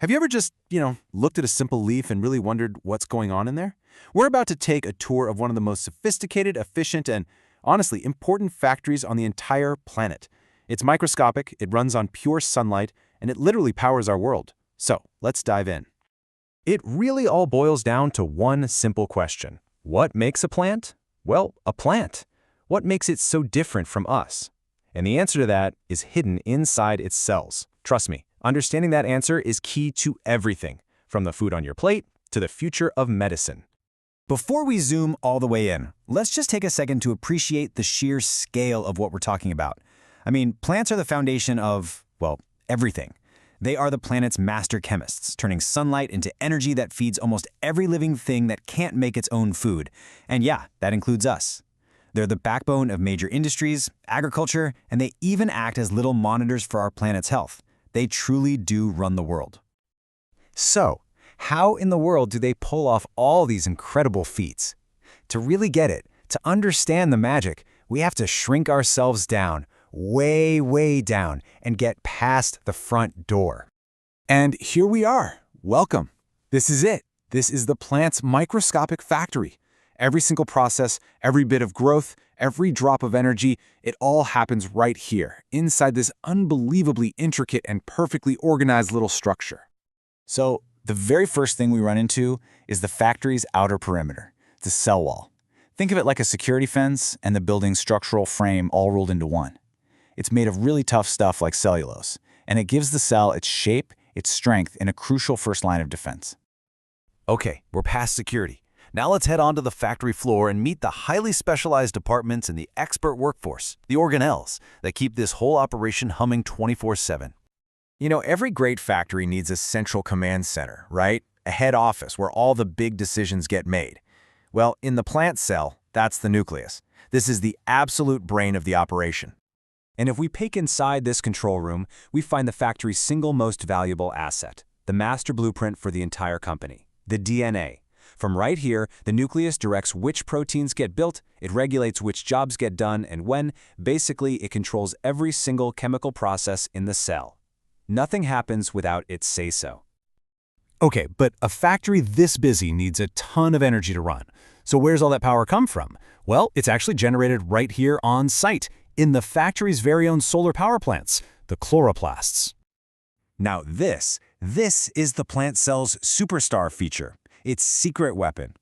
Have you ever just, looked at a simple leaf and really wondered what's going on in there? We're about to take a tour of one of the most sophisticated, efficient, and honestly important factories on the entire planet. It's microscopic, it runs on pure sunlight, and it literally powers our world. So, let's dive in. It really all boils down to one simple question. What makes a plant? Well, a plant. What makes it so different from us? And the answer to that is hidden inside its cells. Trust me, understanding that answer is key to everything, from the food on your plate to the future of medicine. Before we zoom all the way in, let's just take a second to appreciate the sheer scale of what we're talking about. I mean, plants are the foundation of, well, everything. They are the planet's master chemists, turning sunlight into energy that feeds almost every living thing that can't make its own food. And yeah, that includes us. They're the backbone of major industries, agriculture, and they even act as little monitors for our planet's health. They truly do run the world. So, how in the world do they pull off all these incredible feats? To really get it, to understand the magic, we have to shrink ourselves down, way, way down, and get past the front door. And here we are. Welcome. This is it. This is the plant's microscopic factory. Every single process, every bit of growth, every drop of energy, it all happens right here, inside this unbelievably intricate and perfectly organized little structure. So, the very first thing we run into is the factory's outer perimeter, the cell wall. Think of it like a security fence and the building's structural frame all rolled into one. It's made of really tough stuff like cellulose, and it gives the cell its shape, its strength, and a crucial first line of defense. Okay, we're past security. Now let's head on to the factory floor and meet the highly specialized departments and the expert workforce, the organelles, that keep this whole operation humming 24/7. You know, every great factory needs a central command center, right? A head office where all the big decisions get made. Well, in the plant cell, that's the nucleus. This is the absolute brain of the operation. And if we peek inside this control room, we find the factory's single most valuable asset, the master blueprint for the entire company, the DNA. From right here, the nucleus directs which proteins get built, it regulates which jobs get done and when. Basically, it controls every single chemical process in the cell. Nothing happens without its say-so. Okay, but a factory this busy needs a ton of energy to run. So where's all that power come from? Well, it's actually generated right here on site, in the factory's very own solar power plants, the chloroplasts. Now this is the plant cell's superstar feature, its secret weapon.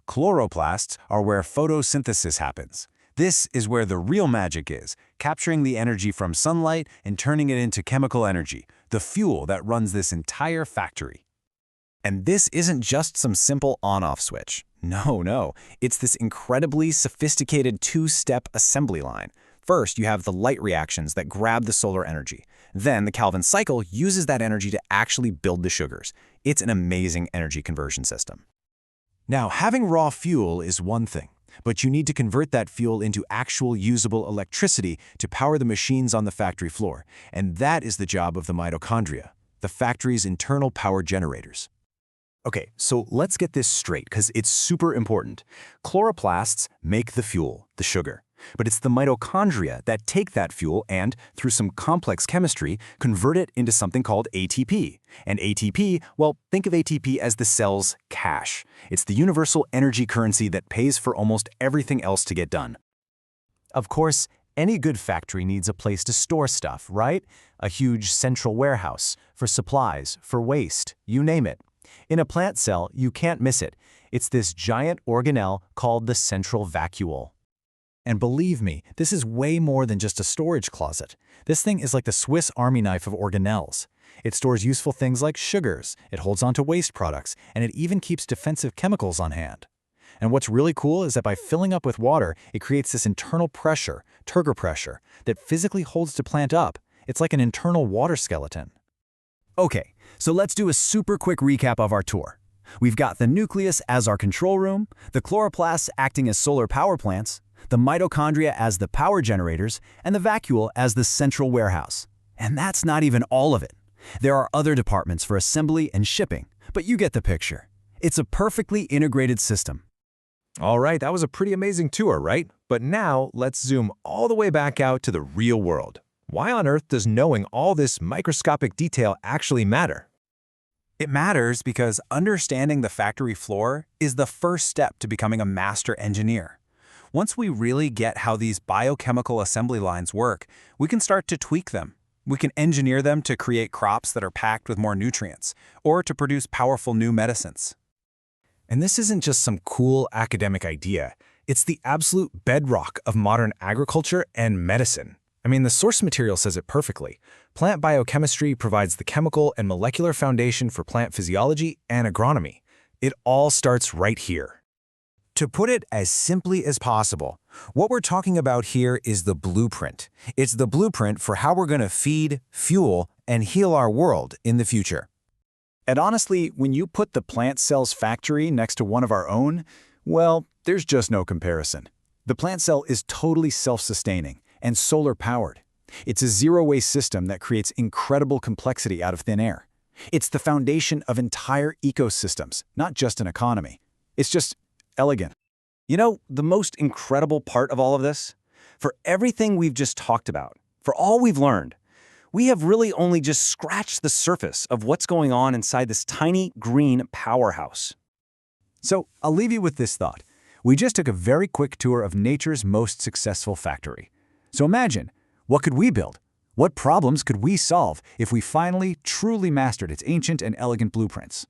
Chloroplasts are where photosynthesis happens. This is where the real magic is, capturing the energy from sunlight and turning it into chemical energy, the fuel that runs this entire factory. And this isn't just some simple on-off switch. No, it's this incredibly sophisticated two-step assembly line. First, you have the light reactions that grab the solar energy. Then the Calvin cycle uses that energy to actually build the sugars. It's an amazing energy conversion system. Now, having raw fuel is one thing, but you need to convert that fuel into actual usable electricity to power the machines on the factory floor, and that is the job of the mitochondria, the factory's internal power generators. Okay, so let's get this straight because it's super important. Chloroplasts make the fuel, the sugar. But it's the mitochondria that take that fuel and, through some complex chemistry, convert it into something called ATP. And ATP, well, think of ATP as the cell's cash. It's the universal energy currency that pays for almost everything else to get done. Of course, any good factory needs a place to store stuff, right? A huge central warehouse, for supplies, for waste, you name it. In a plant cell, you can't miss it. It's this giant organelle called the central vacuole. And believe me, this is way more than just a storage closet. This thing is like the Swiss Army knife of organelles. It stores useful things like sugars, it holds onto waste products, and it even keeps defensive chemicals on hand. And what's really cool is that by filling up with water, it creates this internal pressure, turgor pressure, that physically holds the plant up. It's like an internal water skeleton. Okay, so let's do a super quick recap of our tour. We've got the nucleus as our control room, the chloroplasts acting as solar power plants, the mitochondria as the power generators, and the vacuole as the central warehouse. And that's not even all of it. There are other departments for assembly and shipping, but you get the picture. It's a perfectly integrated system. All right, that was a pretty amazing tour, right? But now let's zoom all the way back out to the real world. Why on earth does knowing all this microscopic detail actually matter? It matters because understanding the factory floor is the first step to becoming a master engineer. Once we really get how these biochemical assembly lines work, we can start to tweak them. We can engineer them to create crops that are packed with more nutrients, or to produce powerful new medicines. And this isn't just some cool academic idea. It's the absolute bedrock of modern agriculture and medicine. I mean, the source material says it perfectly. Plant biochemistry provides the chemical and molecular foundation for plant physiology and agronomy. It all starts right here. To put it as simply as possible, what we're talking about here is the blueprint. It's the blueprint for how we're going to feed, fuel, and heal our world in the future. And honestly, when you put the plant cells factory next to one of our own, well, there's just no comparison. The plant cell is totally self-sustaining and solar-powered. It's a zero-waste system that creates incredible complexity out of thin air. It's the foundation of entire ecosystems, not just an economy. It's just elegant. You know, the most incredible part of all of this? For everything we've just talked about, for all we've learned, we have really only just scratched the surface of what's going on inside this tiny green powerhouse. So I'll leave you with this thought. We just took a very quick tour of nature's most successful factory. So imagine, what could we build? What problems could we solve if we finally, truly mastered its ancient and elegant blueprints?